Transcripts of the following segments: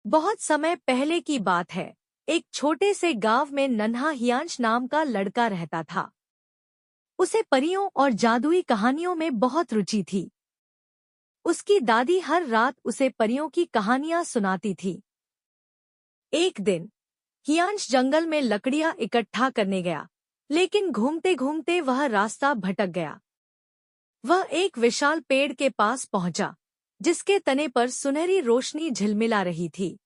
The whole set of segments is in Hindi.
बहुत समय पहले की बात है। एक छोटे से गांव में नन्हा हियांश नाम का लड़का रहता था। उसे परियों और जादुई कहानियों में बहुत रुचि थी। उसकी दादी हर रात उसे परियों की कहानियां सुनाती थी। एक दिन हियांश जंगल में लकड़ियां इकट्ठा करने गया, लेकिन घूमते घूमते वह रास्ता भटक गया। वह एक विशाल पेड़ के पास पहुंचा, जिसके तने पर सुनहरी रोशनी झिलमिला रही थी।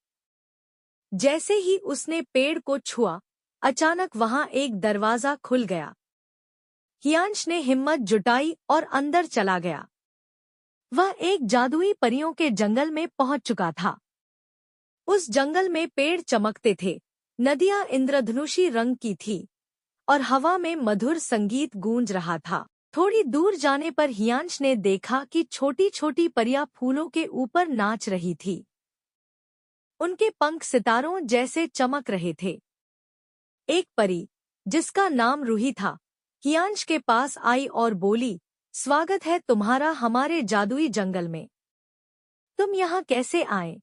जैसे ही उसने पेड़ को छुआ, अचानक वहां एक दरवाजा खुल गया। हियांश ने हिम्मत जुटाई और अंदर चला गया। वह एक जादुई परियों के जंगल में पहुंच चुका था। उस जंगल में पेड़ चमकते थे, नदियां इंद्रधनुषी रंग की थी और हवा में मधुर संगीत गूंज रहा था। थोड़ी दूर जाने पर हियांश ने देखा कि छोटी छोटी परियां फूलों के ऊपर नाच रही थी। उनके पंख सितारों जैसे चमक रहे थे। एक परी, जिसका नाम रूही था, हियांश के पास आई और बोली, स्वागत है तुम्हारा हमारे जादुई जंगल में। तुम यहाँ कैसे आए?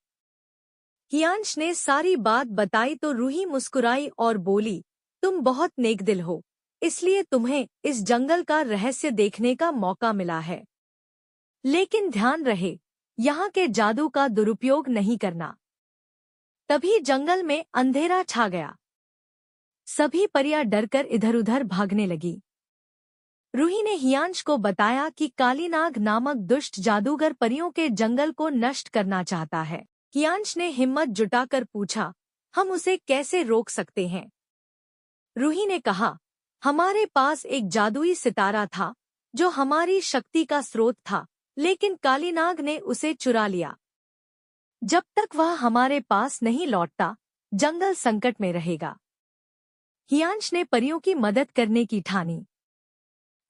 हियांश ने सारी बात बताई तो रूही मुस्कुराई और बोली, तुम बहुत नेकदिल हो, इसलिए तुम्हें इस जंगल का रहस्य देखने का मौका मिला है। लेकिन ध्यान रहे, यहाँ के जादू का दुरुपयोग नहीं करना। तभी जंगल में अंधेरा छा गया। सभी परियां डरकर इधर-उधर भागने लगी। रूही ने हियांश को बताया कि कालीनाग नामक दुष्ट जादूगर परियों के जंगल को नष्ट करना चाहता है। हियांश ने हिम्मत जुटाकर पूछा, हम उसे कैसे रोक सकते हैं? रूही ने कहा, हमारे पास एक जादुई सितारा था, जो हमारी शक्ति का स्रोत था, लेकिन कालीनाग ने उसे चुरा लिया। जब तक वह हमारे पास नहीं लौटता, जंगल संकट में रहेगा। हियांश ने परियों की मदद करने की ठानी।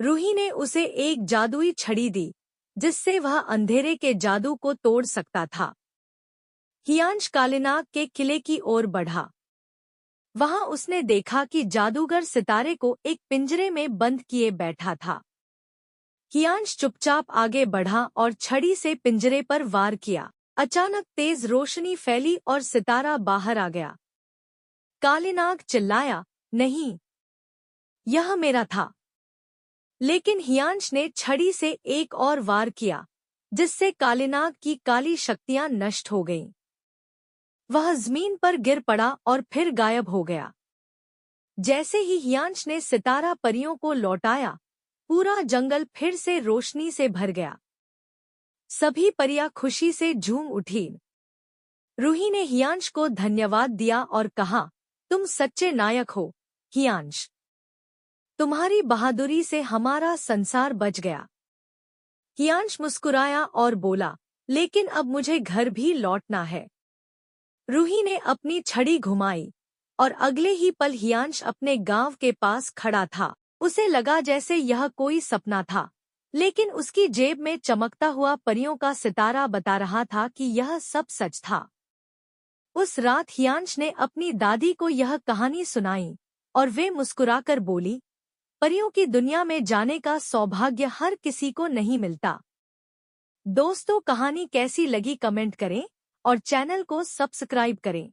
रूही ने उसे एक जादुई छड़ी दी, जिससे वह अंधेरे के जादू को तोड़ सकता था। हियांश कालीनाग के किले की ओर बढ़ा। वहां उसने देखा कि जादूगर सितारे को एक पिंजरे में बंद किए बैठा था। हियांश चुपचाप आगे बढ़ा और छड़ी से पिंजरे पर वार किया। अचानक तेज रोशनी फैली और सितारा बाहर आ गया। कालीनाग चिल्लाया, नहीं, यह मेरा था। लेकिन हियांश ने छड़ी से एक और वार किया, जिससे कालीनाग की काली शक्तियां नष्ट हो गईं। वह जमीन पर गिर पड़ा और फिर गायब हो गया। जैसे ही हियांश ने सितारा परियों को लौटाया, पूरा जंगल फिर से रोशनी से भर गया। सभी परियां खुशी से झूम उठी। रूही ने हियांश को धन्यवाद दिया और कहा, तुम सच्चे नायक हो, हियांश। तुम्हारी बहादुरी से हमारा संसार बच गया। हियांश मुस्कुराया और बोला, लेकिन अब मुझे घर भी लौटना है। रूही ने अपनी छड़ी घुमाई और अगले ही पल हियांश अपने गांव के पास खड़ा था। उसे लगा जैसे यह कोई सपना था, लेकिन उसकी जेब में चमकता हुआ परियों का सितारा बता रहा था कि यह सब सच था। उस रात हियांश ने अपनी दादी को यह कहानी सुनाई और वे मुस्कुराकर बोली, परियों की दुनिया में जाने का सौभाग्य हर किसी को नहीं मिलता। दोस्तों, कहानी कैसी लगी कमेंट करें और चैनल को सब्सक्राइब करें।